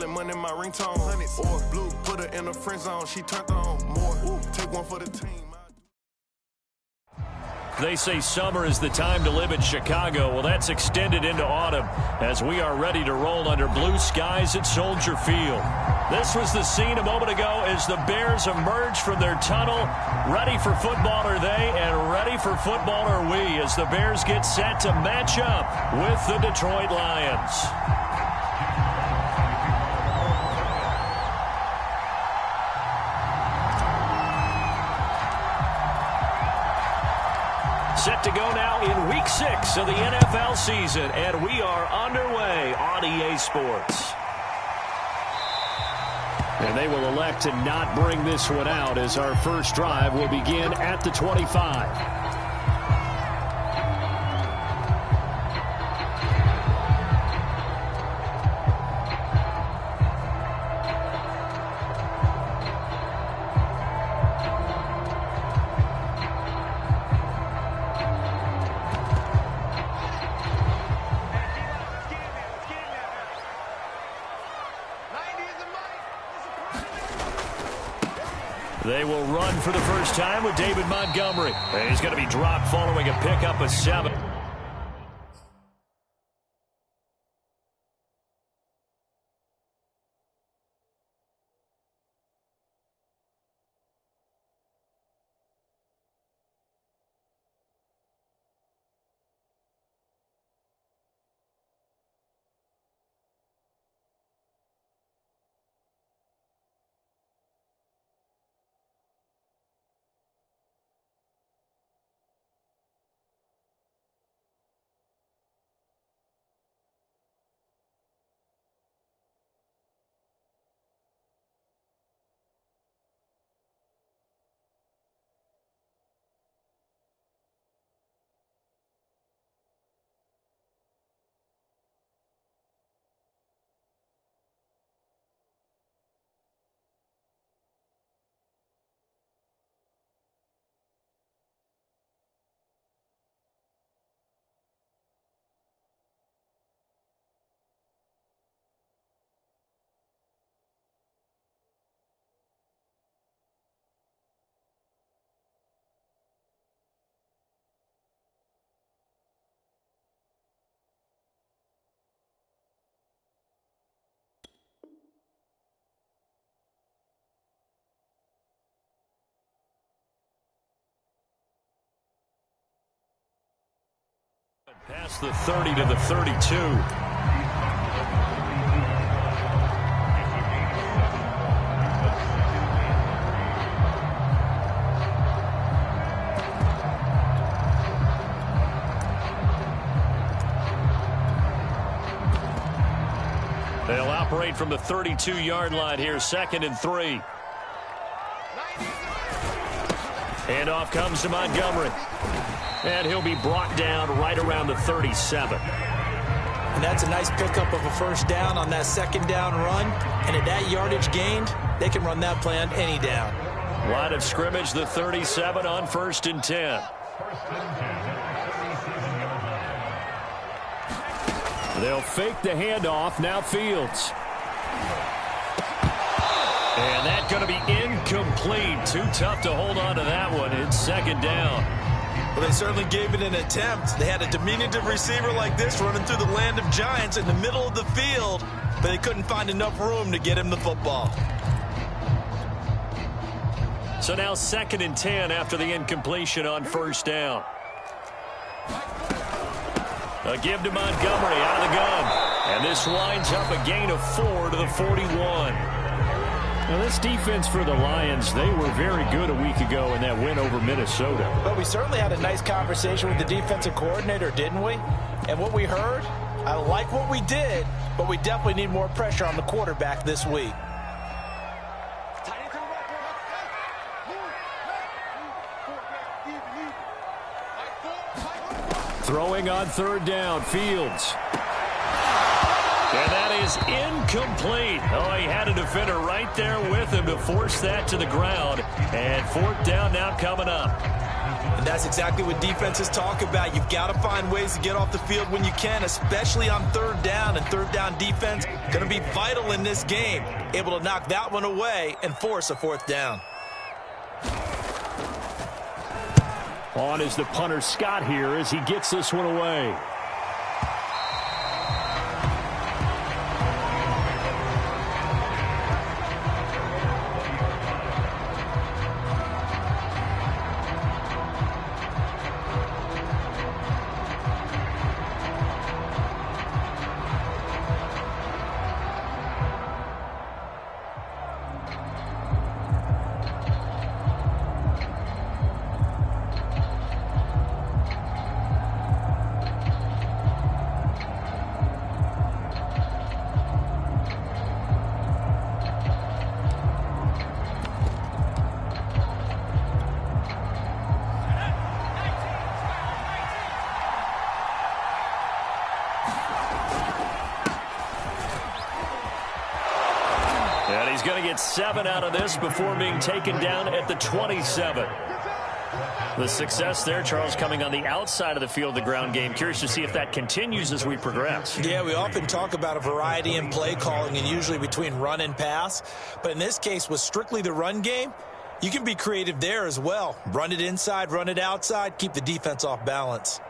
calling money my ringtone. Or blue, put her in a friend zone. She turned on more. Take one for the team. They say summer is the time to live in Chicago. Well, that's extended into autumn as we are ready to roll under blue skies at Soldier Field. This was the scene a moment ago as the Bears emerged from their tunnel. Ready for football are they, and ready for football are we as the Bears get set to match up with the Detroit Lions. Set to go now in Week 6 of the NFL season, and we are underway on EA Sports. And they will elect to not bring this one out as our first drive will begin at the 25. They will run for the first time with David Montgomery. And he's going to be dropped following a pickup of 7. Past the 30 to the 32. They'll operate from the 32-yard line here, 2nd and 3. And off comes to Montgomery. And he'll be brought down right around the 37. And that's a nice pickup of a first down on that second down run. And at that yardage gained, they can run that play on any down. Line of scrimmage, the 37 on 1st and 10. They'll fake the handoff. Now Fields. And that's going to be incomplete. Too tough to hold on to that one. It's 2nd down. Well, they certainly gave it an attempt. They had a diminutive receiver like this running through the land of giants in the middle of the field, but they couldn't find enough room to get him the football. So now 2nd and 10 after the incompletion on 1st down. A give to Montgomery out of the gun. And this winds up a gain of 4 to the 41. Now, this defense for the Lions, they were very good a week ago in that win over Minnesota. But we certainly had a nice conversation with the defensive coordinator, didn't we? And what we heard, I like what we did, but we definitely need more pressure on the quarterback this week. Throwing on 3rd down, Fields. And that is incomplete. Oh, he had a defender right there with him to force that to the ground. And 4th down now coming up. And that's exactly what defenses talk about. You've got to find ways to get off the field when you can, especially on third down. And third down defense going to be vital in this game. Able to knock that one away and force a fourth down. On is the punter Scott here as he gets this one away. And he's going to get 7 out of this before being taken down at the 27. The success there, Charles, coming on the outside of the field, the ground game. Curious to see if that continues as we progress. Yeah, we often talk about a variety in play calling and usually between run and pass. But in this case, with strictly the run game, you can be creative there as well. Run it inside, run it outside, keep the defense off balance.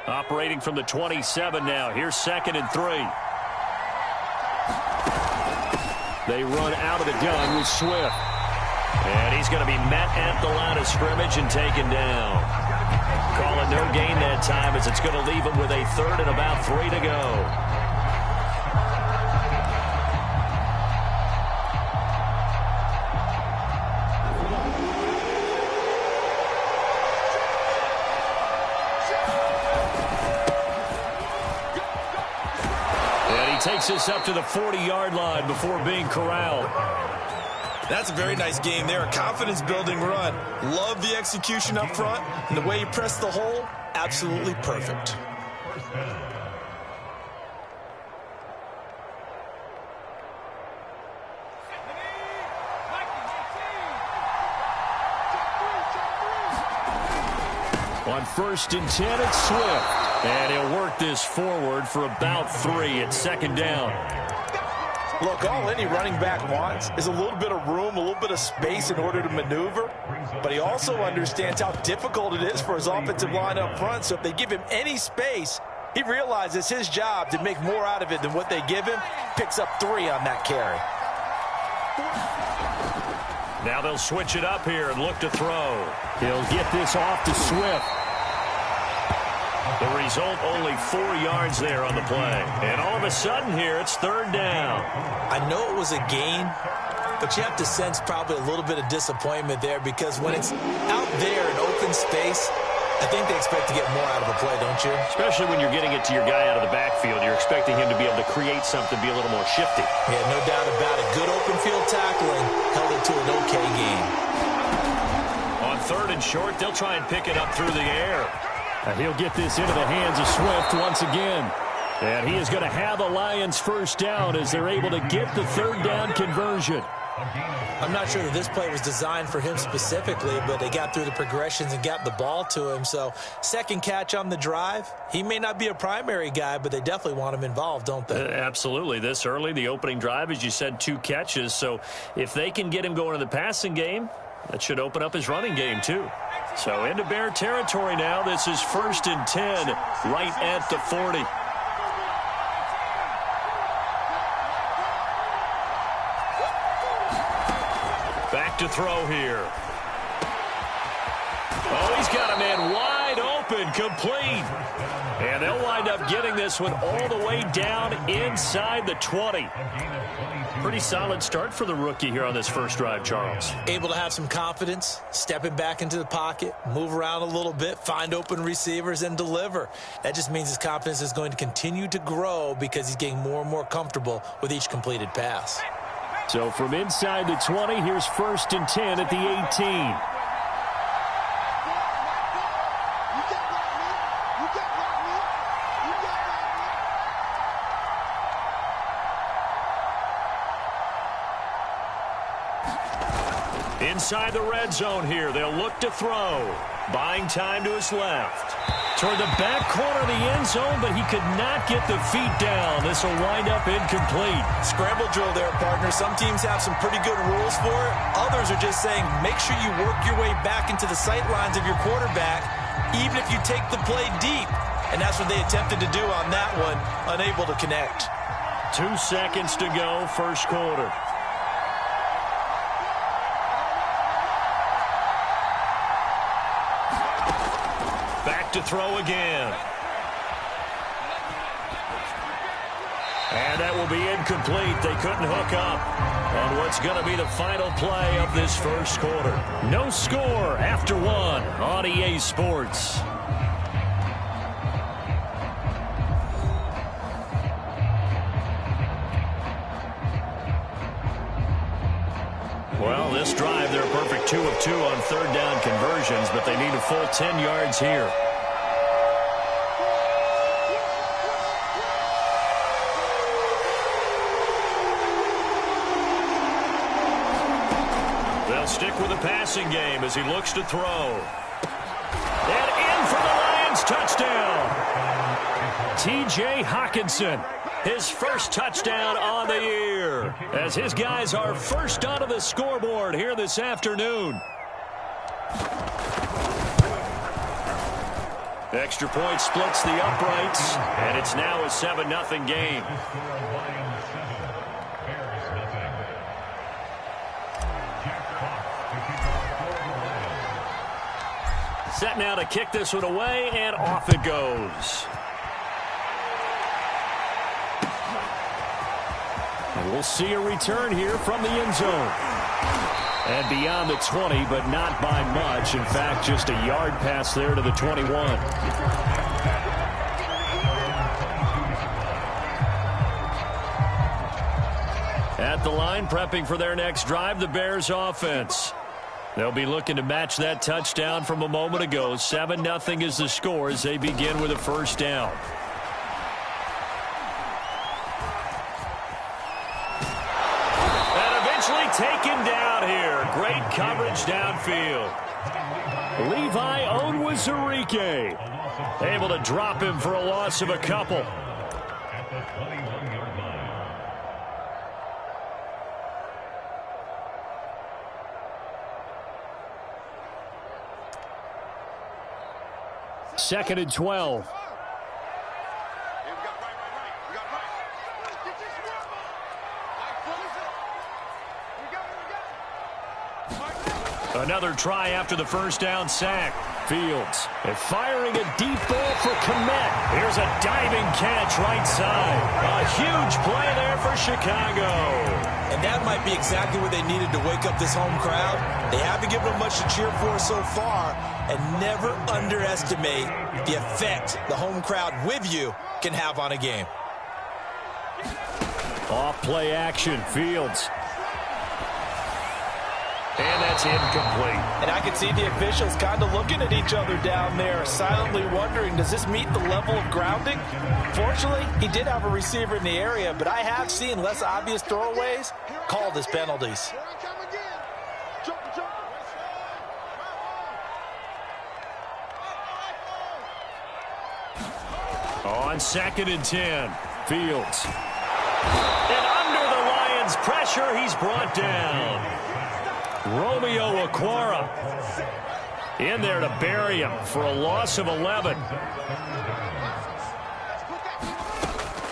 Operating from the 27 now. Here's 2nd and 3. They run out of the gun with Swift. And he's going to be met at the line of scrimmage and taken down. Calling no gain that time as it's going to leave him with a 3rd and about 3 to go. Takes us up to the 40-yard line before being corralled. That's a very nice game there. A confidence-building run. Love the execution up front. And the way he pressed the hole, absolutely perfect. On 1st and 10, it's Swift. And he'll work this forward for about 3 at 2nd down. Look, all any running back wants is a little bit of room, a little bit of space in order to maneuver. But he also understands how difficult it is for his offensive line up front. So if they give him any space, he realizes his job to make more out of it than what they give him. Picks up 3 on that carry. Now they'll switch it up here and look to throw. He'll get this off to Swift. The result, only 4 yards there on the play. And all of a sudden here, it's 3rd down. I know it was a gain, but you have to sense probably a little bit of disappointment there because when it's out there in open space, I think they expect to get more out of the play, don't you? Especially when you're getting it to your guy out of the backfield. You're expecting him to be able to create something, be a little more shifty. Yeah, no doubt about it. Good open field tackling held it to an okay game. On 3rd and short, they'll try and pick it up through the air. And he'll get this into the hands of Swift once again. And he is going to have the Lions 1st down as they're able to get the 3rd down conversion. I'm not sure that this play was designed for him specifically, but they got through the progressions and got the ball to him. So 2nd catch on the drive. He may not be a primary guy, but they definitely want him involved, don't they? Absolutely. This early, the opening drive, as you said, 2 catches. So if they can get him going in the passing game, that should open up his running game, too. So into Bear territory now. This is 1st and 10, right at the 40. Back to throw here. Oh, he's got a man wide open, complete. And they'll wind up getting this one all the way down inside the 20. Pretty solid start for the rookie here on this first drive, Charles. Able to have some confidence, stepping back into the pocket, move around a little bit, find open receivers, and deliver. That just means his confidence is going to continue to grow because he's getting more and more comfortable with each completed pass. So from inside the 20, here's 1st and 10 at the 18. Inside the red zone here. They'll look to throw. Buying time to his left. Toward the back corner of the end zone, but he could not get the feet down. This will wind up incomplete. Scramble drill there, partner. Some teams have some pretty good rules for it. Others are just saying, make sure you work your way back into the sight lines of your quarterback, even if you take the play deep. And that's what they attempted to do on that one, unable to connect. 2 seconds to go, first quarter. Back to throw again. And that will be incomplete. They couldn't hook up on what's going to be the final play of this first quarter. No score after one on EA Sports. Well, this drive, they're a perfect 2 of 2 on third down conversions, but they need a full 10 yards here. They'll stick with the passing game as he looks to throw. And in for the Lions, touchdown. T.J. Hockenson. His first touchdown on the year as his guys are first onto the scoreboard here this afternoon. Extra point splits the uprights, and it's now a 7-0 game. Set now to kick this one away, and off it goes. And we'll see a return here from the end zone. And beyond the 20, but not by much. In fact, just a yard pass there to the 21. At the line, prepping for their next drive, the Bears offense. They'll be looking to match that touchdown from a moment ago. 7-0 is the score as they begin with a first down. Taken down here. Great coverage downfield. Levi Onwuzurike able to drop him for a loss of a couple. Second and 12. Another try after the first down sack. Fields firing a deep ball for Kmet. Here's a diving catch right side. A huge play there for Chicago. And that might be exactly what they needed to wake up this home crowd. They haven't given them much to cheer for so far. And never underestimate the effect the home crowd with you can have on a game. Off play action. Fields. And that's incomplete. And I can see the officials kind of looking at each other down there, silently wondering, does this meet the level of grounding? Fortunately, he did have a receiver in the area, but I have seen less obvious throwaways called as penalties. On 2nd and 10, Fields. And under the Lions' pressure, he's brought down. Romeo Okwara in there to bury him for a loss of 11.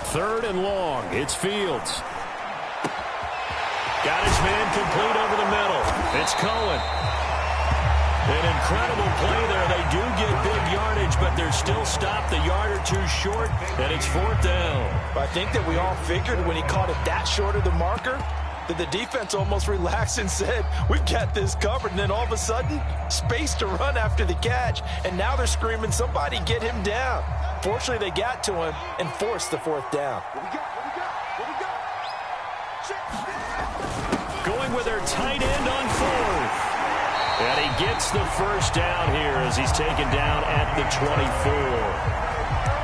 3rd and long. It's Fields. Got his man complete over the middle. It's Cohen. An incredible play there. They do get big yardage, but they're still stopped a yard or two short, and it's 4th down. I think that we all figured when he caught it that short of the marker, that the defense almost relaxed and said, we've got this covered. And then all of a sudden, space to run after the catch. And now they're screaming, somebody get him down. Fortunately, they got to him and forced the 4th down. Going with their tight end on 4th. And he gets the first down here as he's taken down at the 24.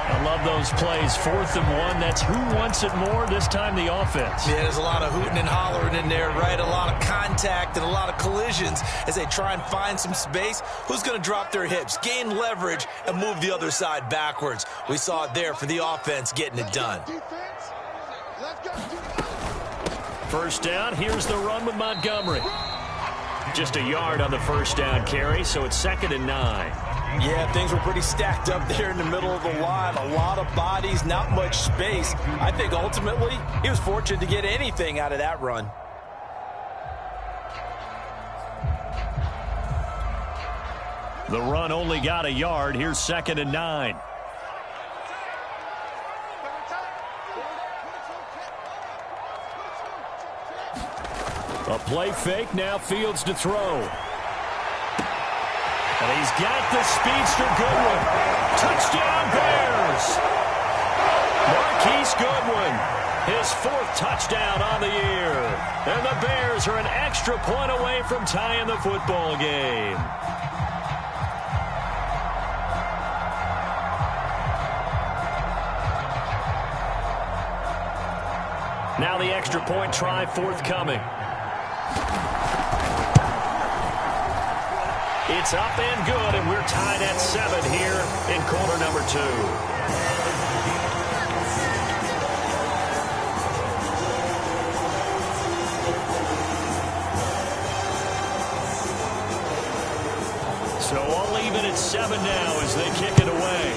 A I love those plays. 4th and 1. That's who wants it more, this time the offense. Yeah, there's a lot of hooting and hollering in there, right? A lot of contact and a lot of collisions as they try and find some space. Who's going to drop their hips, gain leverage, and move the other side backwards? We saw it there for the offense getting it done. First down, here's the run with Montgomery. Just a yard on the first down carry, so it's 2nd and 9. Yeah, things were pretty stacked up there in the middle of the line. A lot of bodies, not much space. I think ultimately he was fortunate to get anything out of that run. The run only got a yard. Here's 2nd and 9. A play fake, now Fields to throw. And he's got the speedster Goodwin. Touchdown Bears! Marquise Goodwin, his 4th touchdown on the year. And the Bears are an extra point away from tying the football game. Now the extra point try forthcoming. It's up and good, and we're tied at 7 here in quarter number 2. So all even at 7 now as they kick it away.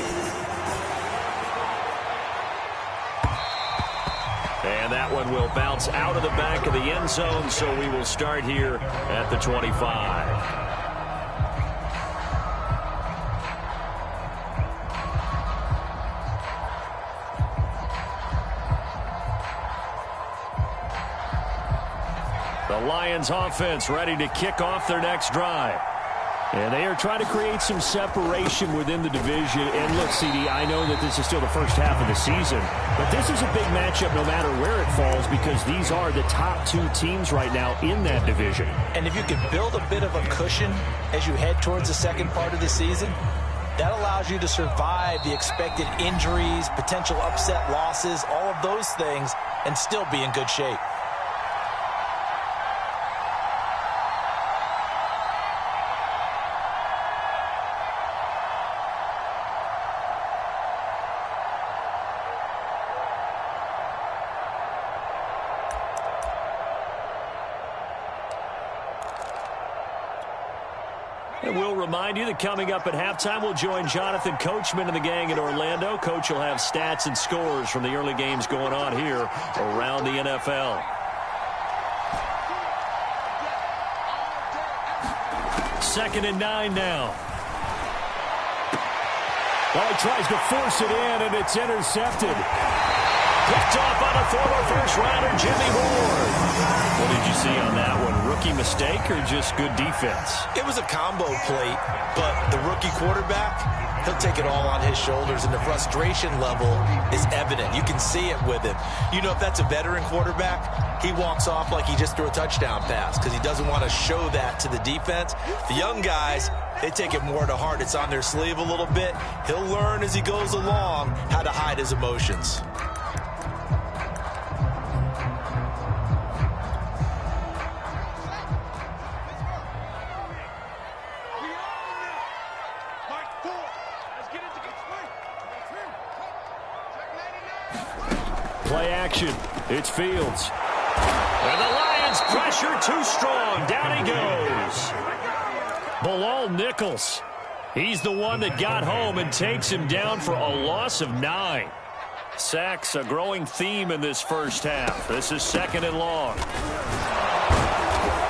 And that one will bounce out of the back of the end zone, so we will start here at the 25. The Lions offense ready to kick off their next drive. And they are trying to create some separation within the division. And look, CD, I know that this is still the first half of the season, but this is a big matchup no matter where it falls because these are the top 2 teams right now in that division. And if you can build a bit of a cushion as you head towards the second part of the season, that allows you to survive the expected injuries, potential upset losses, all of those things, and still be in good shape. And we'll remind you that coming up at halftime, we'll join Jonathan Coachman and the gang in Orlando. Coach will have stats and scores from the early games going on here around the NFL. Second and 9 now. Well, he tries to force it in, and it's intercepted. Picked off on a former first-rounder, Jimmy Ward. What did you see on that one? Rookie mistake or just good defense? It was a combo plate, but the rookie quarterback, he'll take it all on his shoulders, and the frustration level is evident. You can see it with him. You know, if that's a veteran quarterback, he walks off like he just threw a touchdown pass because he doesn't want to show that to the defense. The young guys, they take it more to heart. It's on their sleeve a little bit. He'll learn as he goes along how to hide his emotions. Play action. It's Fields. And the Lions pressure too strong. Down he goes. Bilal Nichols. He's the one that got home and takes him down for a loss of 9. Sacks, a growing theme in this first half. This is 2nd and long.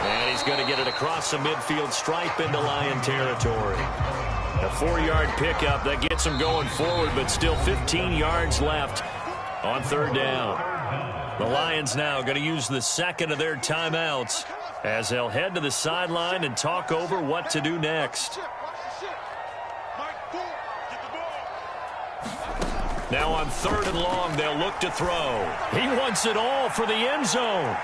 And he's going to get it across the midfield stripe into Lion territory. A 4-yard pickup that gets him going forward, but still 15 yards left on 3rd down. The Lions now going to use the second of their timeouts as they'll head to the sideline and talk over what to do next. Now on 3rd and long, they'll look to throw. He wants it all for the end zone.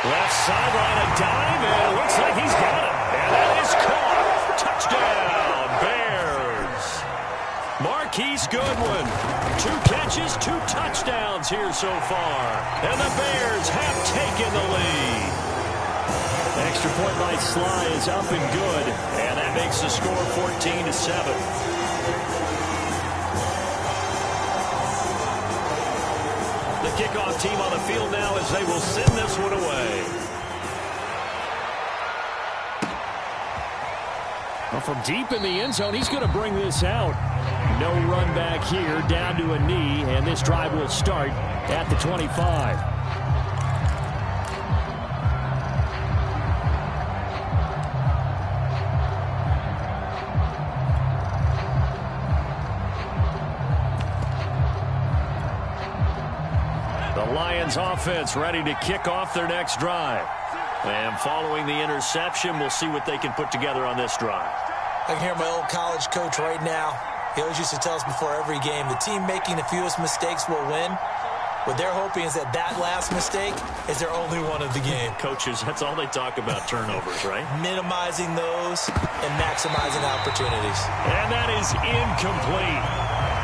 Left sideline, a dive, and it looks like he's got it. And that is caught. Touchdown, Bears. Marquise Goodwin. 2 catches, 2 touchdowns here so far. And the Bears have taken the lead. Extra point by Sly is up and good. And that makes the score 14-7. The kickoff team on the field now as they will send this one away. Well, from deep in the end zone, he's going to bring this out. No run back here, down to a knee, and this drive will start at the 25. The Lions offense ready to kick off their next drive. And following the interception, we'll see what they can put together on this drive. I can hear my old college coach right now. He always used to tell us before every game, the team making the fewest mistakes will win. What they're hoping is that last mistake is their only one of the game. Coaches, that's all they talk about, turnovers, right? Minimizing those and maximizing opportunities. And that is incomplete.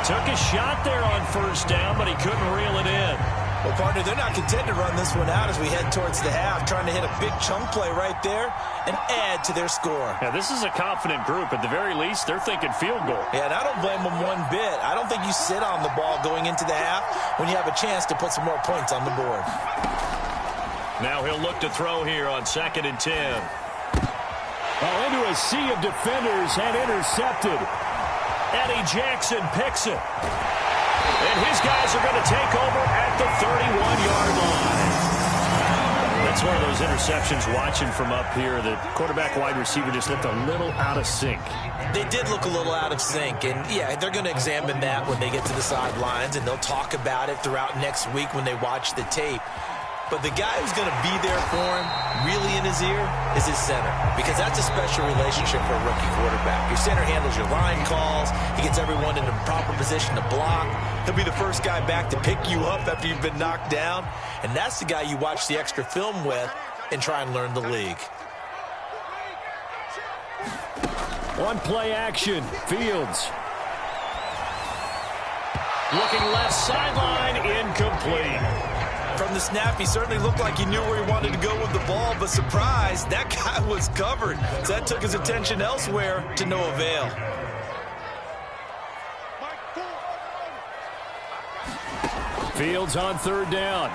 Took a shot there on first down, but he couldn't reel it in. Well, partner, they're not content to run this one out as we head towards the half, trying to hit a big chunk play right there and add to their score. Yeah, this is a confident group. At the very least, they're thinking field goal. Yeah, and I don't blame them one bit. I don't think you sit on the ball going into the half when you have a chance to put some more points on the board. Now he'll look to throw here on 2nd and 10. Oh, into a sea of defenders and intercepted. Eddie Jackson picks it. And his guys are going to take over at the 31-yard line. That's one of those interceptions watching from up here. The quarterback wide receiver just looked a little out of sync. They did look a little out of sync. And, yeah, they're going to examine that when they get to the sidelines. And they'll talk about it throughout next week when they watch the tape. But the guy who's going to be there for him, really in his ear, is his center. Because that's a special relationship for a rookie quarterback. Your center handles your line calls. He gets everyone in the proper position to block. He'll be the first guy back to pick you up after you've been knocked down. And that's the guy you watch the extra film with and try and learn the league. One play action. Fields. Looking left sideline, incomplete. From the snap, he certainly looked like he knew where he wanted to go with the ball, but surprise, that guy was covered. So that took his attention elsewhere to no avail. Fields on 3rd down.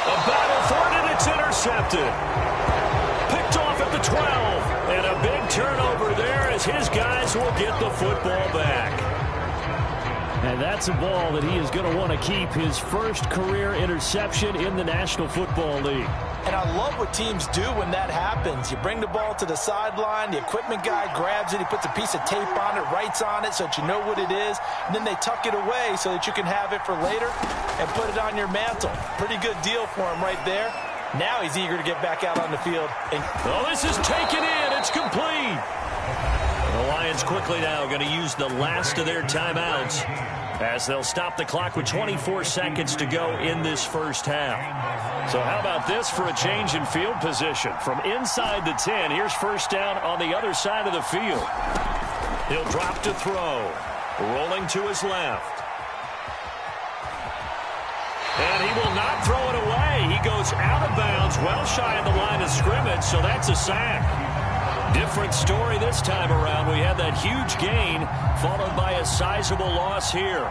A battle for it, and it's intercepted. Picked off at the 12. And a big turnover there as his guys will get the football back. And that's a ball that he is going to want to keep, his first career interception in the National Football League. And I love what teams do when that happens. You bring the ball to the sideline, the equipment guy grabs it, he puts a piece of tape on it, writes on it so that you know what it is, and then they tuck it away so that you can have it for later and put it on your mantle. Pretty good deal for him right there. Now he's eager to get back out on the field. Oh, this is taken in. It's complete. The Lions quickly now going to use the last of their timeouts as they'll stop the clock with 24 seconds to go in this first half. So how about this for a change in field position? From inside the 10, here's first down on the other side of the field. He'll drop to throw. Rolling to his left. And he will not throw it away. He goes out of bounds, well shy of the line of scrimmage, so that's a sack. Different story this time around. We had that huge gain, followed by a sizable loss here.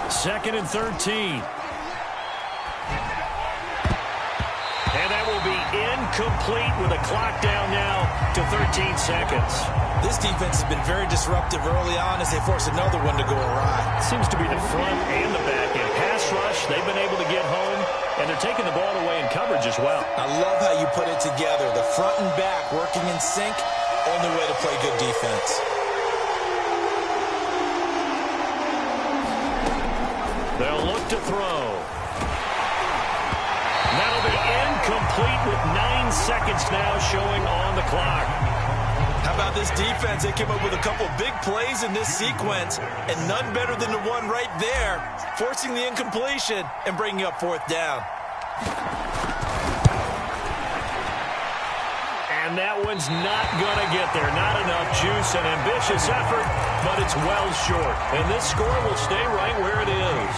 Second and 13. And that will be incomplete with a clock down now to 13 seconds. This defense has been very disruptive early on as they force another one to go awry. Seems to be the front and the back end. Pass rush, they've been able to get home, and they're taking the ball away in coverage as well. I love how you put it together. The front and back working in sync, only way to play good defense. They'll look to throw. That'll be incomplete with 9 seconds now showing on the clock. How about this defense? They came up with a couple big plays in this sequence, and none better than the one right there, forcing the incompletion and bringing up 4th down. And And that one's not going to get there. Not enough juice, an ambitious effort, but it's well short. And this score will stay right where it is.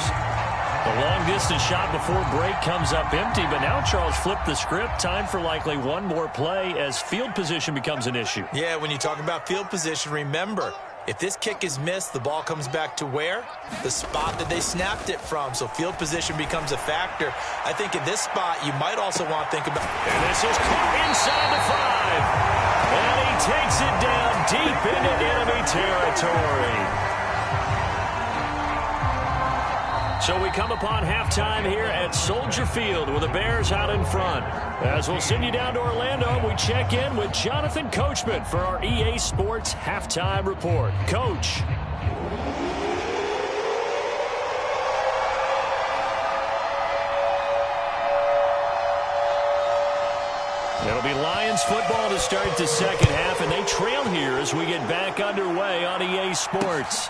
The long-distance shot before break comes up empty, but now Charles flipped the script. Time for likely one more play as field position becomes an issue. Yeah, when you talk about field position, remember, if this kick is missed, the ball comes back to where? The spot that they snapped it from. So field position becomes a factor. I think in this spot, you might also want to think about... And this is caught inside the 5. And he takes it down deep into enemy territory. So we come upon halftime here at Soldier Field with the Bears out in front. As we'll send you down to Orlando, we check in with Jonathan Coachman for our EA Sports Halftime Report. Coach. It'll be Lions football to start the second half, and they trail here as we get back underway on EA Sports.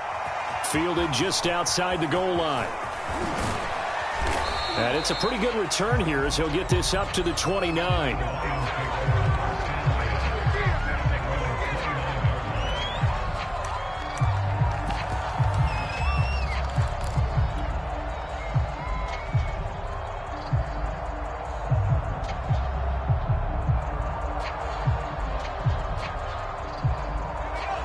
Fielded just outside the goal line. And it's a pretty good return here as he'll get this up to the 29.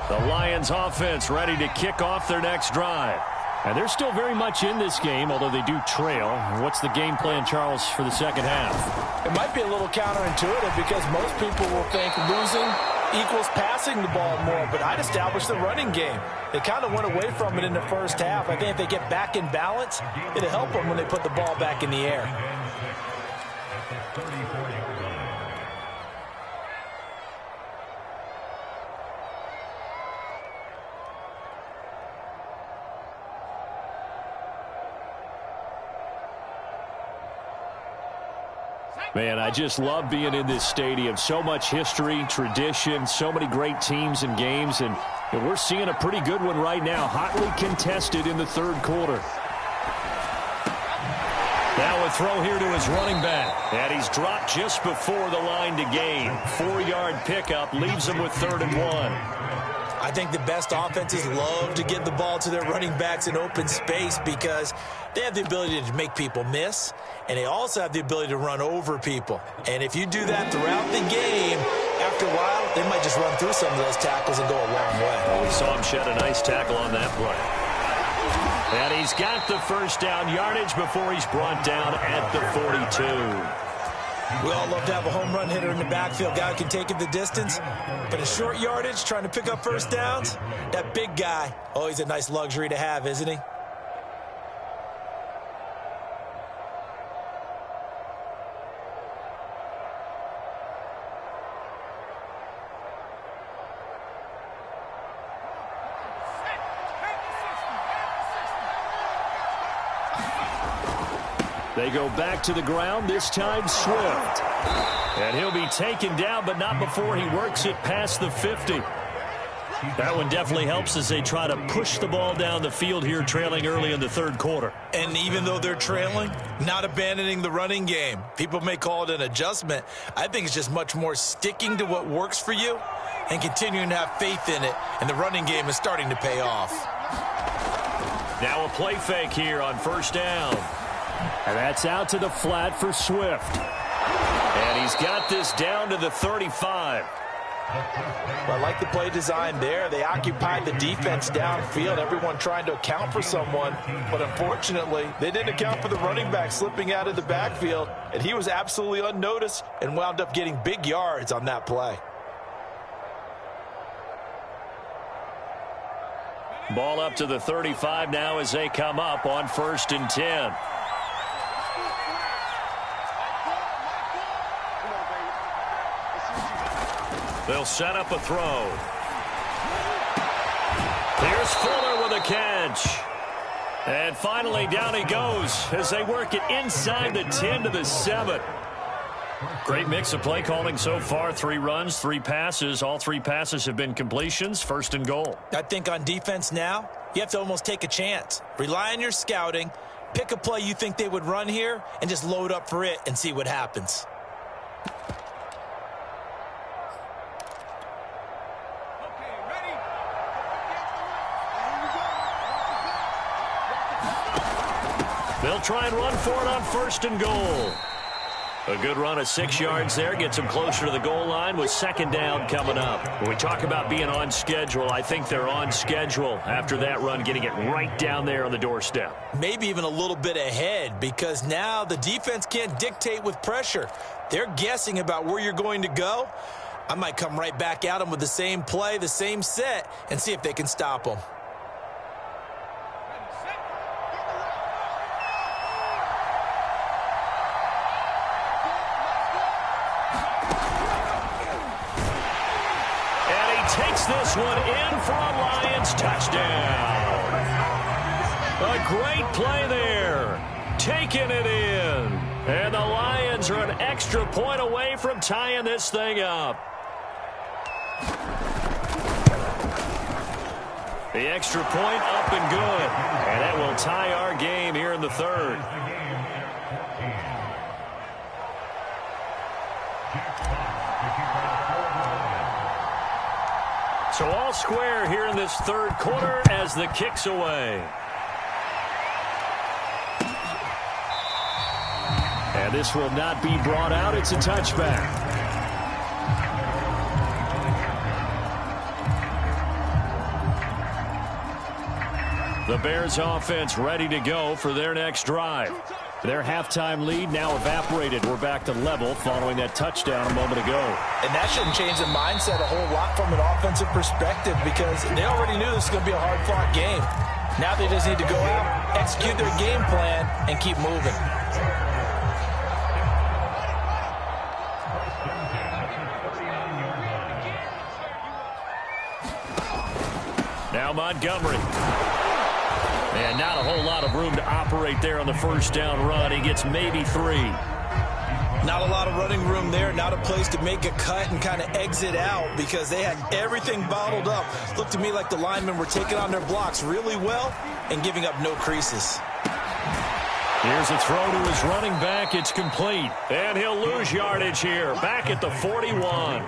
The Lions offense ready to kick off their next drive. And they're still very much in this game, although they do trail. What's the game plan, Charles, for the second half? It might be a little counterintuitive because most people will think losing equals passing the ball more, but I'd establish the running game. They kind of went away from it in the first half. I think if they get back in balance, it'll help them when they put the ball back in the air. Man, I just love being in this stadium. So much history, tradition, so many great teams and games, and we're seeing a pretty good one right now, hotly contested in the third quarter. Now a throw here to his running back, and he's dropped just before the line to gain. 4-yard pickup leaves him with 3rd and 1. I think the best offenses love to get the ball to their running backs in open space because they have the ability to make people miss, and they also have the ability to run over people. And if you do that throughout the game, after a while, they might just run through some of those tackles and go a long way. Well, we saw him shed a nice tackle on that play. And he's got the first down yardage before he's brought down at the 42. We all love to have a home run hitter in the backfield, guy who can take it the distance. But in short yardage, trying to pick up first downs, that big guy, oh, he's a nice luxury to have, isn't he? They go back to the ground, this time Swift. And he'll be taken down, but not before he works it past the 50. That one definitely helps as they try to push the ball down the field here, trailing early in the third quarter. And even though they're trailing, not abandoning the running game. People may call it an adjustment. I think it's just much more sticking to what works for you and continuing to have faith in it. And the running game is starting to pay off. Now a play fake here on first down. And that's out to the flat for Swift. And he's got this down to the 35. Well, I like the play design there. They occupied the defense downfield, everyone trying to account for someone. But unfortunately, they didn't account for the running back slipping out of the backfield. And he was absolutely unnoticed and wound up getting big yards on that play. Ball up to the 35 now as they come up on 1st and 10. They'll set up a throw. Here's Fuller with a catch. And finally down he goes as they work it inside the 10 to the 7. Great mix of play calling so far. 3 runs, 3 passes. All 3 passes have been completions. 1st and goal. I think on defense now, you have to almost take a chance. Rely on your scouting. Pick a play you think they would run here and just load up for it and see what happens. They'll try and run for it on 1st and goal. A good run of 6 yards there gets them closer to the goal line with 2nd down coming up. When we talk about being on schedule, I think they're on schedule after that run, getting it right down there on the doorstep. Maybe even a little bit ahead, because now the defense can't dictate with pressure. They're guessing about where you're going to go. I might come right back at them with the same play, the same set, and see if they can stop them. Takes this one in for a Lions touchdown. A great play there. Taking it in. And the Lions are an extra point away from tying this thing up. The extra point up and good. And that will tie our game here in the 3rd. So all square here in this 3rd quarter as the kick's away. And this will not be brought out. It's a touchback. The Bears offense ready to go for their next drive. Their halftime lead now evaporated. We're back to level following that touchdown a moment ago. And that shouldn't change the mindset a whole lot from an offensive perspective, because they already knew this was going to be a hard-fought game. Now they just need to go out, execute their game plan, and keep moving. Now Montgomery. And not a whole lot of room to operate there on the 1st down run. He gets maybe 3. Not a lot of running room there. Not a place to make a cut and kind of exit out, because they had everything bottled up. Looked to me like the linemen were taking on their blocks really well and giving up no creases. Here's a throw to his running back. It's complete. And he'll lose yardage here. Back at the 41.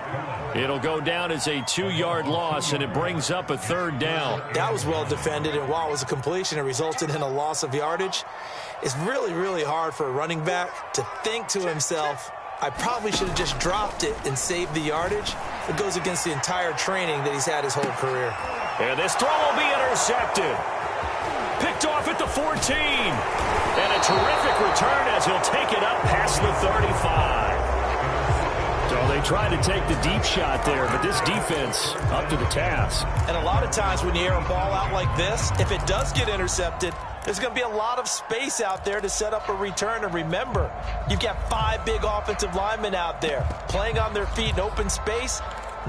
It'll go down as a 2-yard loss, and it brings up a 3rd down. That was well defended, and while it was a completion, it resulted in a loss of yardage. It's really, really hard for a running back to think to himself, I probably should have just dropped it and saved the yardage. It goes against the entire training that he's had his whole career. And this throw will be intercepted. Picked off at the 14. And a terrific return as he'll take it up past the 35. So they tried to take the deep shot there, but this defense up to the task. And a lot of times when you air a ball out like this, if it does get intercepted, there's going to be a lot of space out there to set up a return. And remember, you've got 5 big offensive linemen out there playing on their feet in open space.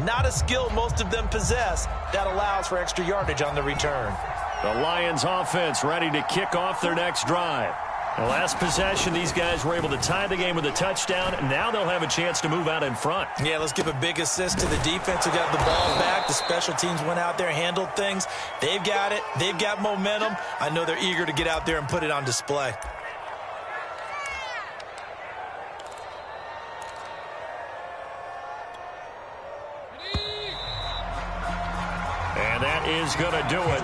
Not a skill most of them possess that allows for extra yardage on the return. The Lions offense ready to kick off their next drive. The last possession, these guys were able to tie the game with a touchdown, and now they'll have a chance to move out in front. Yeah, let's give a big assist to the defense who got the ball back. The special teams went out there, handled things. They've got it. They've got momentum. I know they're eager to get out there and put it on display. And that is going to do it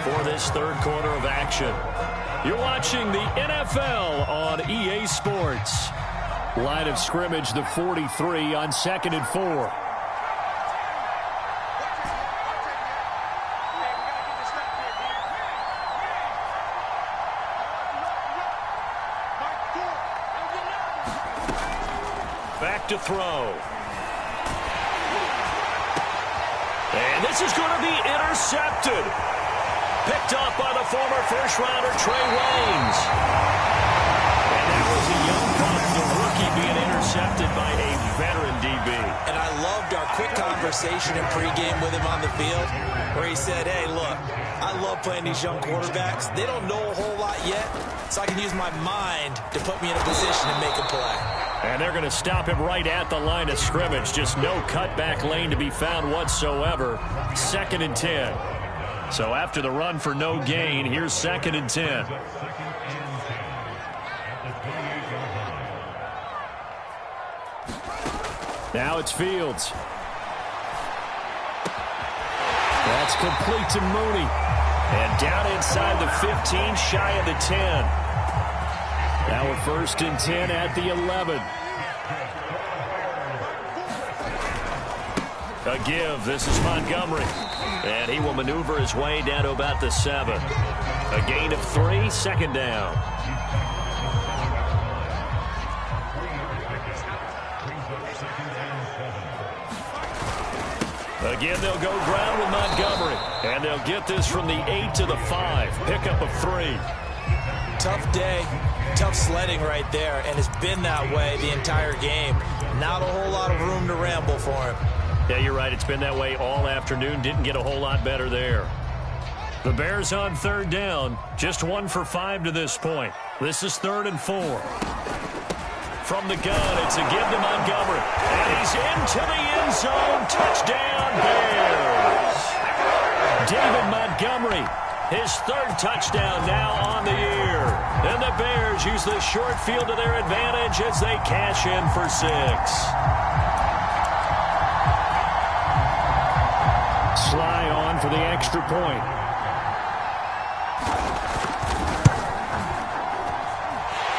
for this 3rd quarter of action. You're watching the NFL on EA Sports. Line of scrimmage, the 43 on 2nd and 4. Back to throw. And this is going to be intercepted. Picked up by the former first-rounder, Trey Waynes. And that was a young punt, the rookie being intercepted by a veteran DB. And I loved our quick conversation in pregame with him on the field, where he said, hey, look, I love playing these young quarterbacks. They don't know a whole lot yet, so I can use my mind to put me in a position to make a play. And they're going to stop him right at the line of scrimmage. Just no cutback lane to be found whatsoever. 2nd and 10. So after the run for no gain, here's 2nd and 10. Now it's Fields. That's complete to Mooney. And down inside the 15, shy of the 10. Now we're 1st and 10 at the 11. A give. This is Montgomery. And he will maneuver his way down to about the 7. A gain of 3, 2nd down. Again, they'll go ground with Montgomery. And they'll get this from the 8 to the 5. Pickup of 3. Tough day, tough sledding right there, and it's been that way the entire game. Not a whole lot of room to ramble for him. Yeah, you're right. It's been that way all afternoon. Didn't get a whole lot better there. The Bears on 3rd down. Just 1 for 5 to this point. This is 3rd and 4. From the gun, it's a give to Montgomery. And he's into the end zone. Touchdown, Bears. David Montgomery, his 3rd touchdown now on the year. And the Bears use the short field to their advantage as they cash in for 6. Sly on for the extra point.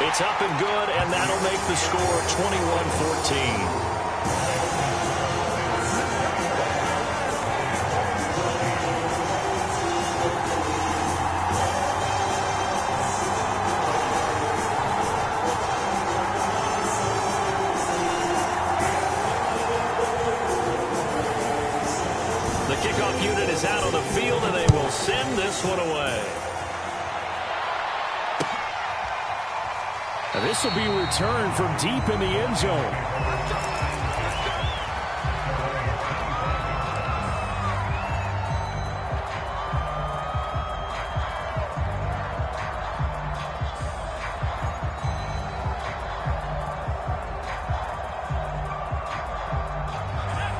It's up and good, and that'll make the score 21-14. The kickoff unit is out on the field, and they will send this one away. And this will be returned from deep in the end zone.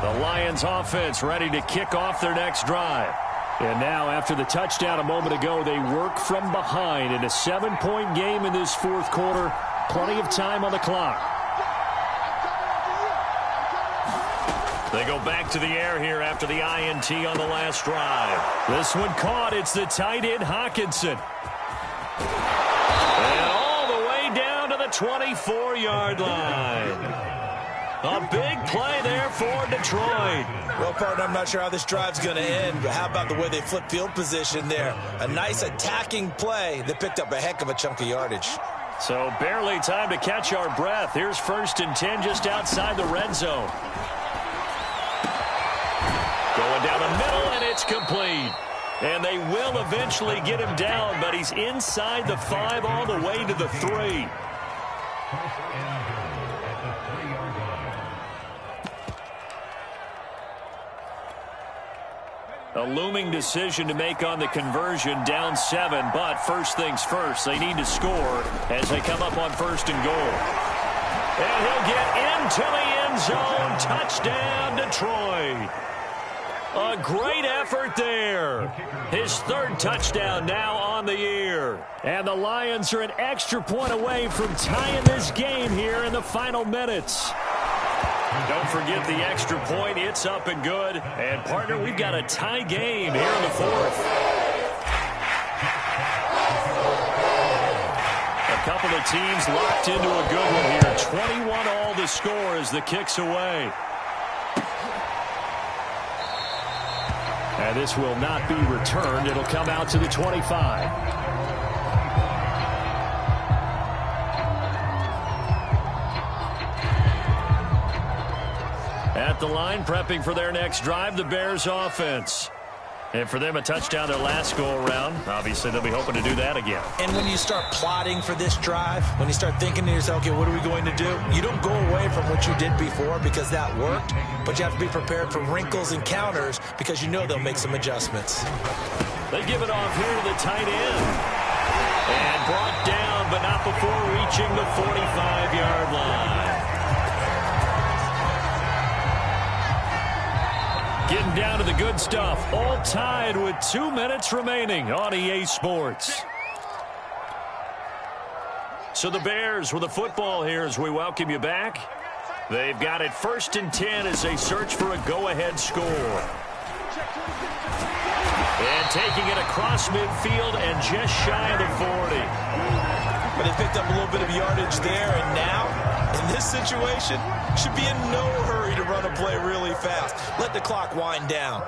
The Lions offense ready to kick off their next drive. And now, after the touchdown a moment ago, they work from behind in a 7-point game in this 4th quarter. Plenty of time on the clock. They go back to the air here after the INT on the last drive. This one caught. It's the tight end, Hawkinson. And all the way down to the 24-yard line. A big play there for Detroit. Well, partner, I'm not sure how this drive's going to end, but how about the way they flip field position there? A nice attacking play that picked up a heck of a chunk of yardage. So barely time to catch our breath. Here's 1st and 10 just outside the red zone. Going down the middle, and it's complete. And they will eventually get him down, but he's inside the 5 all the way to the 3. A looming decision to make on the conversion, down 7, but first things first, they need to score as they come up on 1st and goal. And he'll get into the end zone. Touchdown, Detroit. A great effort there. His 3rd touchdown now on the year. And the Lions are an extra point away from tying this game here in the final minutes. Don't forget the extra point. It's up and good. And, partner, we've got a tie game here in the 4th. A couple of teams locked into a good one here. 21-all the score as the kick's away. And this will not be returned. It'll come out to the 25. At the line, prepping for their next drive, the Bears offense. And for them, a touchdown their last go-around. Obviously, they'll be hoping to do that again. And when you start plotting for this drive, when you start thinking to yourself, okay, what are we going to do? You don't go away from what you did before because that worked, but you have to be prepared for wrinkles and counters because you know they'll make some adjustments. They give it off here to the tight end. And brought down, but not before reaching the 45-yard line. Getting down to the good stuff. All tied with 2 minutes remaining on EA Sports. So the Bears with the football here as we welcome you back. They've got it 1st and 10 as they search for a go-ahead score. And taking it across midfield and just shy of the 40. But they picked up a little bit of yardage there, and now, in this situation, should be in no hurry to run a play really fast. Let the clock wind down.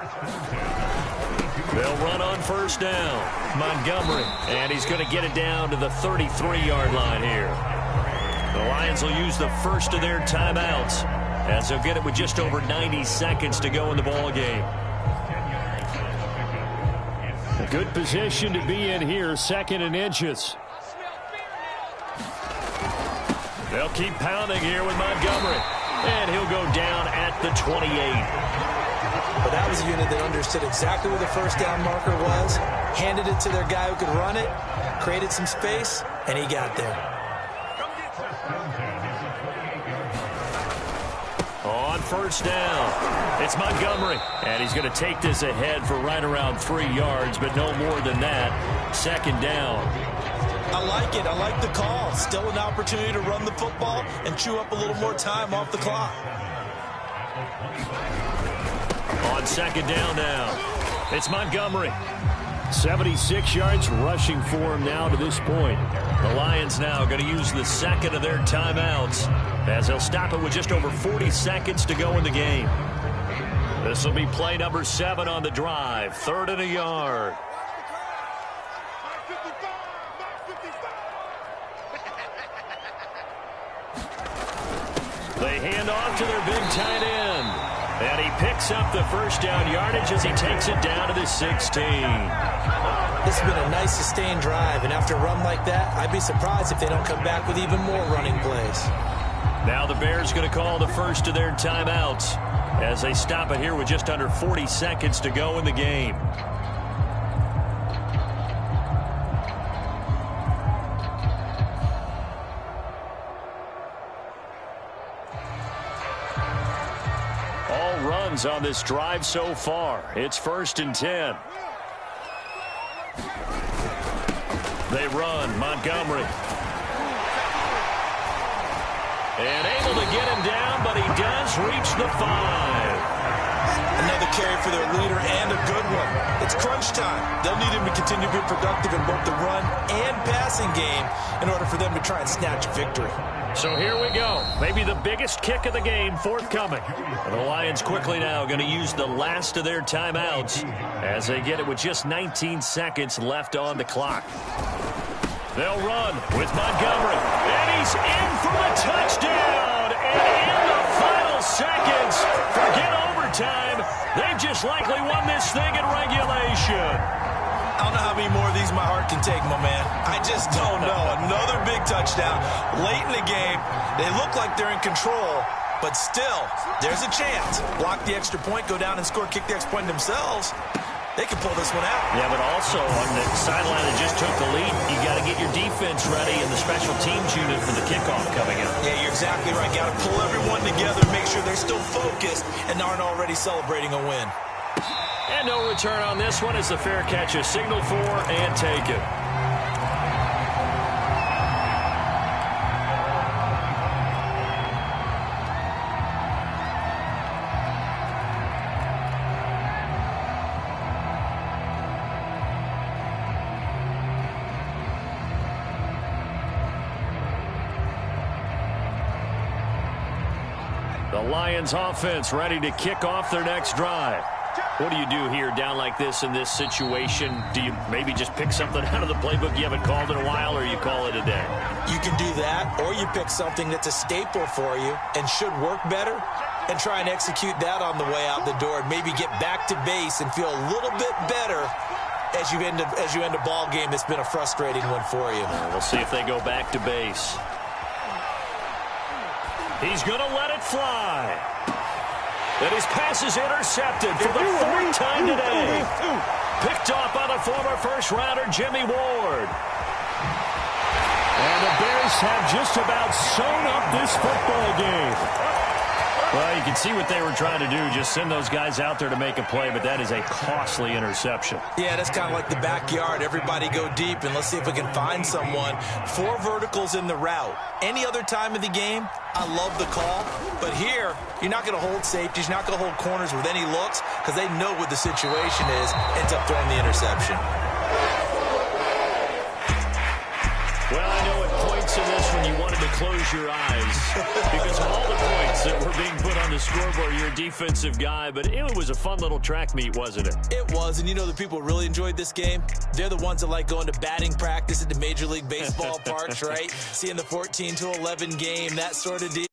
They'll run on first down. Montgomery, and he's going to get it down to the 33-yard line here. The Lions will use the first of their timeouts, as they'll get it with just over 90 seconds to go in the ball game. A good position to be in here, 2nd and inches. They'll keep pounding here with Montgomery, and he'll go down at the 28. But that was a unit that understood exactly where the first down marker was, handed it to their guy who could run it, created some space, and he got there. On first down, it's Montgomery, and he's going to take this ahead for right around 3 yards, but no more than that. 2nd down. I like it. I like the call. Still an opportunity to run the football and chew up a little more time off the clock. On 2nd down now, it's Montgomery. 76 yards rushing for him now to this point. The Lions now going to use the 2nd of their timeouts, as they'll stop it with just over 40 seconds to go in the game. This will be play number 7 on the drive. 3rd and a yard. They hand off to their big tight end. And he picks up the first down yardage as he takes it down to the 16. This has been a nice sustained drive, and after a run like that, I'd be surprised if they don't come back with even more running plays. Now the Bears going to call the first of their timeouts as they stop it here with just under 40 seconds to go in the game. All runs on this drive so far. It's 1st and 10. They run. Montgomery. And able to get him down, but he does reach the 5. Another carry for their leader and a good one. It's crunch time. They'll need him to continue to be productive in both the run and passing game in order for them to try and snatch a victory. So here we go. Maybe the biggest kick of the game forthcoming. The Lions quickly now going to use the last of their timeouts as they get it with just 19 seconds left on the clock. They'll run with Montgomery. And he's in for the touchdown. And in the final seconds, forget overtime. They've just likely won this thing in regulation. I don't know how many more of these my heart can take, my man. I just don't know. Another big touchdown late in the game. They look like they're in control, but still, there's a chance. Block the extra point, go down and score, kick the extra point themselves. They can pull this one out. Yeah, but also on the sideline that just took the lead, you got to get your defense ready and the special teams unit for the kickoff coming up. Yeah, you're exactly right. Got to pull everyone together, make sure they're still focused and aren't already celebrating a win. And no return on this one as the fair catch is signaled for and taken. The Lions offense ready to kick off their next drive. What do you do here down like this in this situation? Do you maybe just pick something out of the playbook you haven't called in a while, or you call it a day? You can do that, or you pick something that's a staple for you and should work better and try and execute that on the way out the door and maybe get back to base and feel a little bit better as you end a ball game that's been a frustrating one for you. We'll see if they go back to base. He's going to let it fly. And his pass is intercepted for the 4th time today. Picked off by the former first-rounder Jimmy Ward. And the Bears have just about sewn up this football game. Well, you can see what they were trying to do, just send those guys out there to make a play, but that is a costly interception. Yeah, that's kind of like the backyard. Everybody go deep, and let's see if we can find someone. 4 verticals in the route. Any other time of the game, I love the call. But here, you're not going to hold safeties. You're not going to hold corners with any looks because they know what the situation is. Ends up throwing the interception. Well, I know it close your eyes because of all the points that were being put on the scoreboard. You're a defensive guy, but it was a fun little track meet, wasn't it? It was, and you know the people who really enjoyed this game? They're the ones that like going to batting practice at the Major League Baseball parks, right? Seeing the 14-11 game, that sort of deal.